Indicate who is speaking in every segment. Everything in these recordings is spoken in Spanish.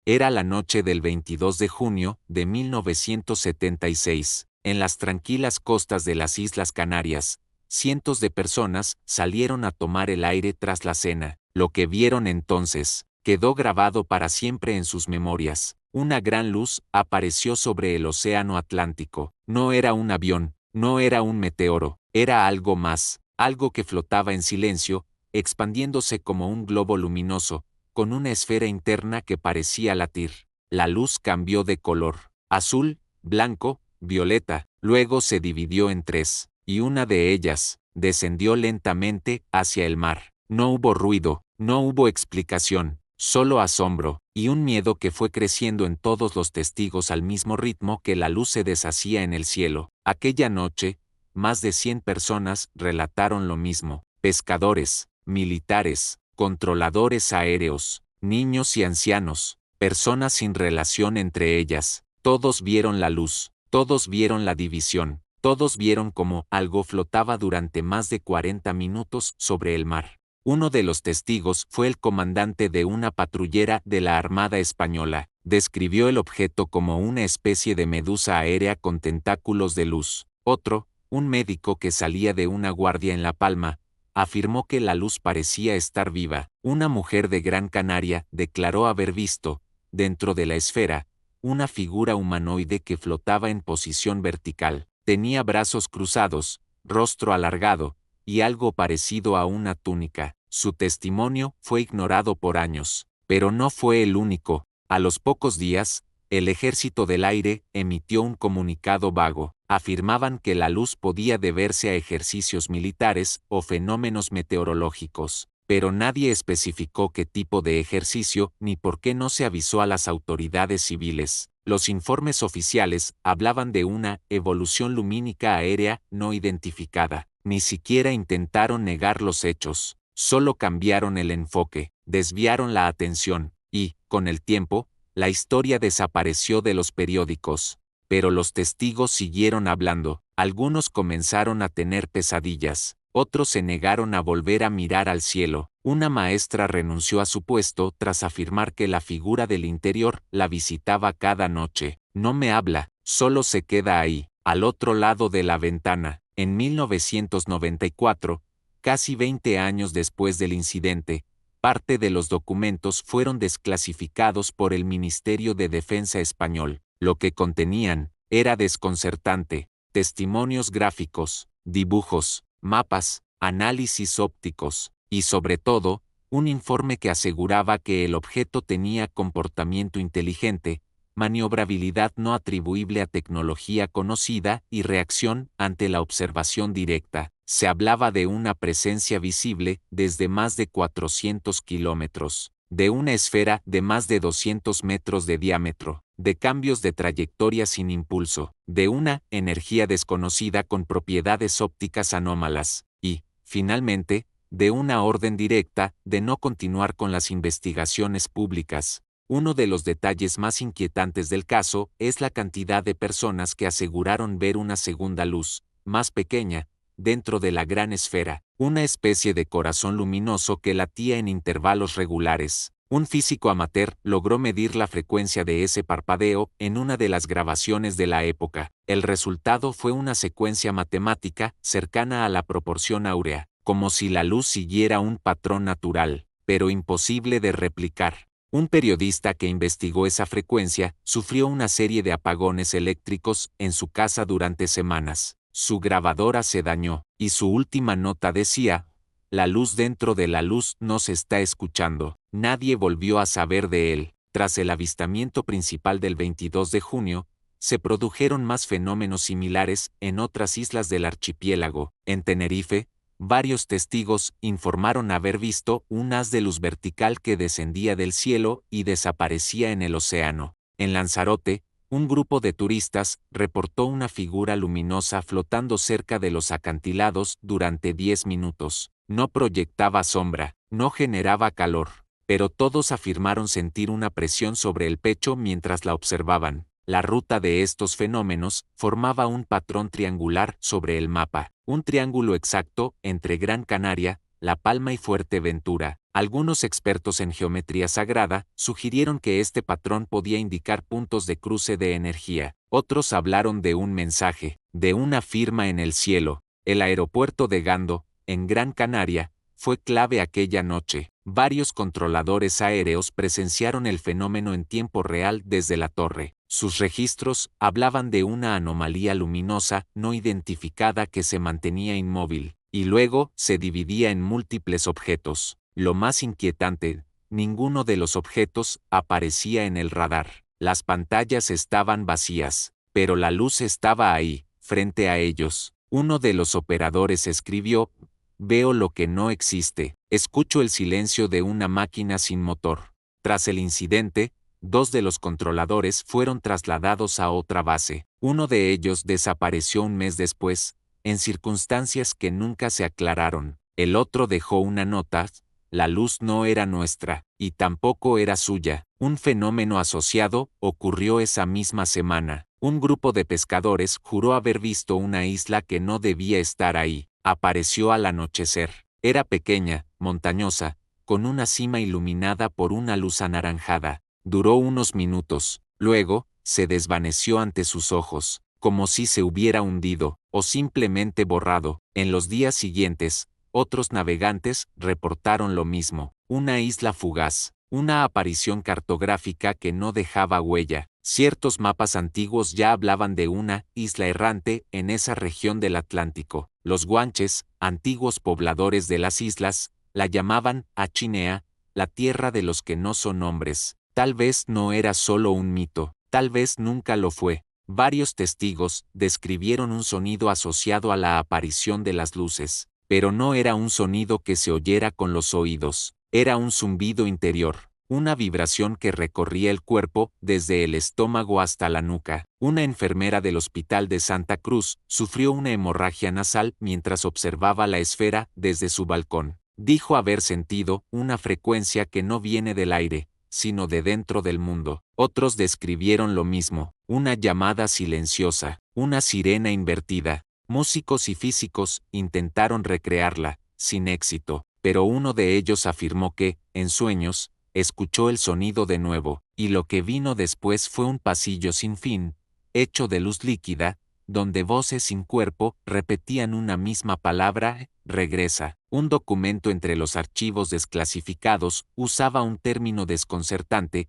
Speaker 1: Era la noche del 22 de junio de 1976. En las tranquilas costas de las Islas Canarias, cientos de personas salieron a tomar el aire tras la cena. Lo que vieron entonces quedó grabado para siempre en sus memorias. Una gran luz apareció sobre el océano Atlántico. No era un avión, no era un meteoro, era algo más, algo que flotaba en silencio, expandiéndose como un globo luminoso, con una esfera interna que parecía latir. La luz cambió de color: azul, blanco, violeta, luego se dividió en tres, y una de ellas descendió lentamente hacia el mar. No hubo ruido, no hubo explicación, solo asombro, y un miedo que fue creciendo en todos los testigos al mismo ritmo que la luz se deshacía en el cielo. Aquella noche, más de 100 personas relataron lo mismo: pescadores, militares, controladores aéreos, niños y ancianos, personas sin relación entre ellas. Todos vieron la luz, todos vieron la división, todos vieron cómo algo flotaba durante más de 40 minutos sobre el mar. Uno de los testigos fue el comandante de una patrullera de la Armada Española. Describió el objeto como una especie de medusa aérea con tentáculos de luz. Otro, un médico que salía de una guardia en La Palma, afirmó que la luz parecía estar viva. Una mujer de Gran Canaria declaró haber visto, dentro de la esfera, una figura humanoide que flotaba en posición vertical. Tenía brazos cruzados, rostro alargado, y algo parecido a una túnica. Su testimonio fue ignorado por años, pero no fue el único. A los pocos días, el Ejército del Aire emitió un comunicado vago. Afirmaban que la luz podía deberse a ejercicios militares o fenómenos meteorológicos, pero nadie especificó qué tipo de ejercicio ni por qué no se avisó a las autoridades civiles. Los informes oficiales hablaban de una evolución lumínica aérea no identificada. Ni siquiera intentaron negar los hechos, solo cambiaron el enfoque, desviaron la atención, y, con el tiempo, la historia desapareció de los periódicos. Pero los testigos siguieron hablando. Algunos comenzaron a tener pesadillas, otros se negaron a volver a mirar al cielo. Una maestra renunció a su puesto tras afirmar que la figura del interior la visitaba cada noche. No me habla, solo se queda ahí, al otro lado de la ventana. En 1994, casi 20 años después del incidente, parte de los documentos fueron desclasificados por el Ministerio de Defensa español. Lo que contenían era desconcertante: testimonios gráficos, dibujos, mapas, análisis ópticos, y sobre todo, un informe que aseguraba que el objeto tenía comportamiento inteligente, maniobrabilidad no atribuible a tecnología conocida y reacción ante la observación directa. Se hablaba de una presencia visible desde más de 400 kilómetros, de una esfera de más de 200 metros de diámetro, de cambios de trayectoria sin impulso, de una energía desconocida con propiedades ópticas anómalas, y, finalmente, de una orden directa de no continuar con las investigaciones públicas. Uno de los detalles más inquietantes del caso es la cantidad de personas que aseguraron ver una segunda luz, más pequeña, dentro de la gran esfera, una especie de corazón luminoso que latía en intervalos regulares. Un físico amateur logró medir la frecuencia de ese parpadeo en una de las grabaciones de la época. El resultado fue una secuencia matemática cercana a la proporción áurea, como si la luz siguiera un patrón natural, pero imposible de replicar. Un periodista que investigó esa frecuencia sufrió una serie de apagones eléctricos en su casa durante semanas. Su grabadora se dañó, y su última nota decía: la luz dentro de la luz nos está escuchando. Nadie volvió a saber de él. Tras el avistamiento principal del 22 de junio, se produjeron más fenómenos similares en otras islas del archipiélago. En Tenerife, varios testigos informaron haber visto un haz de luz vertical que descendía del cielo y desaparecía en el océano. En Lanzarote, un grupo de turistas reportó una figura luminosa flotando cerca de los acantilados durante 10 minutos. No proyectaba sombra, no generaba calor, pero todos afirmaron sentir una presión sobre el pecho mientras la observaban. La ruta de estos fenómenos formaba un patrón triangular sobre el mapa, un triángulo exacto entre Gran Canaria, La Palma y Fuerteventura. Algunos expertos en geometría sagrada sugirieron que este patrón podía indicar puntos de cruce de energía. Otros hablaron de un mensaje, de una firma en el cielo. El aeropuerto de Gando, en Gran Canaria, fue clave aquella noche. Varios controladores aéreos presenciaron el fenómeno en tiempo real desde la torre. Sus registros hablaban de una anomalía luminosa no identificada que se mantenía inmóvil, y luego se dividía en múltiples objetos. Lo más inquietante, ninguno de los objetos aparecía en el radar. Las pantallas estaban vacías, pero la luz estaba ahí, frente a ellos. Uno de los operadores escribió: "Veo lo que no existe, escucho el silencio de una máquina sin motor". Tras el incidente, 2 de los controladores fueron trasladados a otra base. Uno de ellos desapareció un mes después, en circunstancias que nunca se aclararon. El otro dejó una nota: "La luz no era nuestra, y tampoco era suya". Un fenómeno asociado ocurrió esa misma semana. Un grupo de pescadores juró haber visto una isla que no debía estar ahí. Apareció al anochecer. Era pequeña, montañosa, con una cima iluminada por una luz anaranjada. Duró unos minutos, luego, se desvaneció ante sus ojos, como si se hubiera hundido, o simplemente borrado. En los días siguientes, otros navegantes reportaron lo mismo: una isla fugaz, una aparición cartográfica que no dejaba huella. Ciertos mapas antiguos ya hablaban de una isla errante en esa región del Atlántico. Los guanches, antiguos pobladores de las islas, la llamaban Achinea, la tierra de los que no son hombres. Tal vez no era solo un mito, tal vez nunca lo fue. Varios testigos describieron un sonido asociado a la aparición de las luces, pero no era un sonido que se oyera con los oídos, era un zumbido interior, una vibración que recorría el cuerpo desde el estómago hasta la nuca. Una enfermera del Hospital de Santa Cruz sufrió una hemorragia nasal mientras observaba la esfera desde su balcón. Dijo haber sentido una frecuencia que no viene del aire, sino de dentro del mundo. Otros describieron lo mismo: una llamada silenciosa, una sirena invertida. Músicos y físicos intentaron recrearla, sin éxito, pero uno de ellos afirmó que, en sueños, escuchó el sonido de nuevo, y lo que vino después fue un pasillo sin fin, hecho de luz líquida, donde voces sin cuerpo repetían una misma palabra: regresa. Un documento entre los archivos desclasificados usaba un término desconcertante: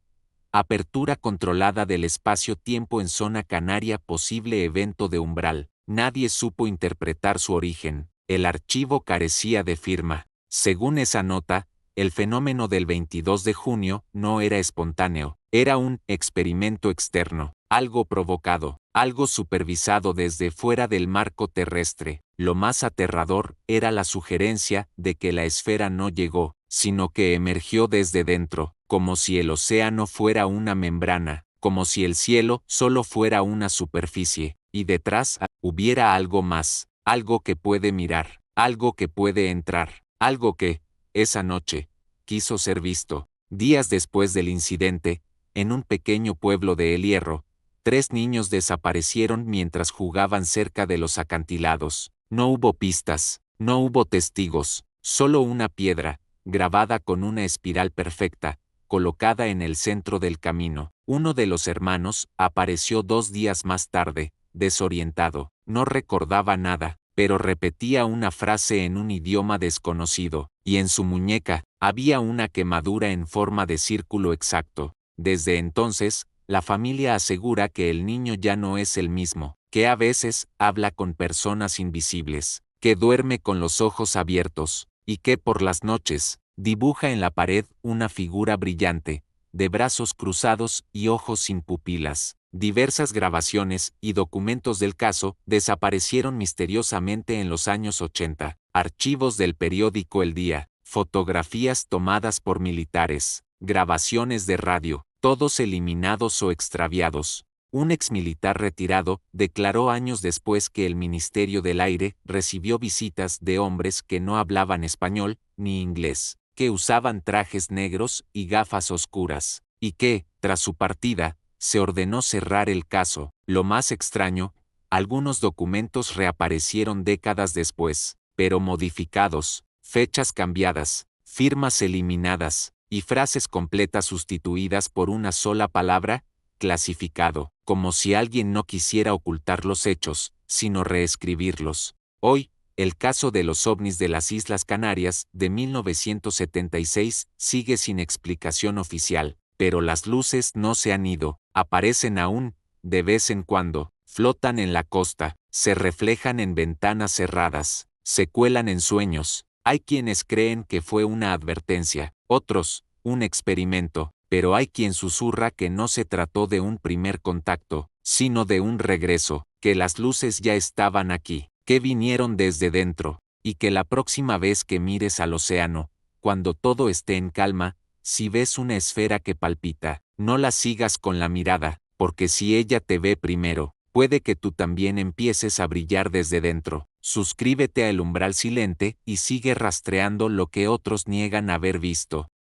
Speaker 1: apertura controlada del espacio-tiempo en zona canaria, posible evento de umbral. Nadie supo interpretar su origen. El archivo carecía de firma. Según esa nota, el fenómeno del 22 de junio no era espontáneo, era un experimento externo, algo provocado, algo supervisado desde fuera del marco terrestre. Lo más aterrador era la sugerencia de que la esfera no llegó, sino que emergió desde dentro, como si el océano fuera una membrana, como si el cielo solo fuera una superficie, y detrás hubiera algo más, algo que puede mirar, algo que puede entrar, algo que, esa noche, quiso ser visto. Días después del incidente, en un pequeño pueblo de El Hierro, 3 niños desaparecieron mientras jugaban cerca de los acantilados. No hubo pistas, no hubo testigos, solo una piedra, grabada con una espiral perfecta, colocada en el centro del camino. Uno de los hermanos apareció 2 días más tarde, desorientado. No recordaba nada, pero repetía una frase en un idioma desconocido, y en su muñeca había una quemadura en forma de círculo exacto. Desde entonces, la familia asegura que el niño ya no es el mismo, que a veces habla con personas invisibles, que duerme con los ojos abiertos, y que por las noches dibuja en la pared una figura brillante, de brazos cruzados y ojos sin pupilas. Diversas grabaciones y documentos del caso desaparecieron misteriosamente en los años 80. Archivos del periódico El Día, fotografías tomadas por militares, grabaciones de radio, todos eliminados o extraviados. Un exmilitar retirado declaró años después que el Ministerio del Aire recibió visitas de hombres que no hablaban español ni inglés, que usaban trajes negros y gafas oscuras, y que, tras su partida, se ordenó cerrar el caso. Lo más extraño, algunos documentos reaparecieron décadas después, pero modificados, fechas cambiadas, firmas eliminadas, y frases completas sustituidas por una sola palabra, clasificado, como si alguien no quisiera ocultar los hechos, sino reescribirlos. Hoy, el caso de los ovnis de las Islas Canarias, de 1976, sigue sin explicación oficial, pero las luces no se han ido, aparecen aún, de vez en cuando, flotan en la costa, se reflejan en ventanas cerradas, se cuelan en sueños. Hay quienes creen que fue una advertencia, otros, un experimento, pero hay quien susurra que no se trató de un primer contacto, sino de un regreso, que las luces ya estaban aquí, que vinieron desde dentro, y que la próxima vez que mires al océano, cuando todo esté en calma, si ves una esfera que palpita, no la sigas con la mirada, porque si ella te ve primero, puede que tú también empieces a brillar desde dentro. Suscríbete a El Umbral Silente y sigue rastreando lo que otros niegan haber visto.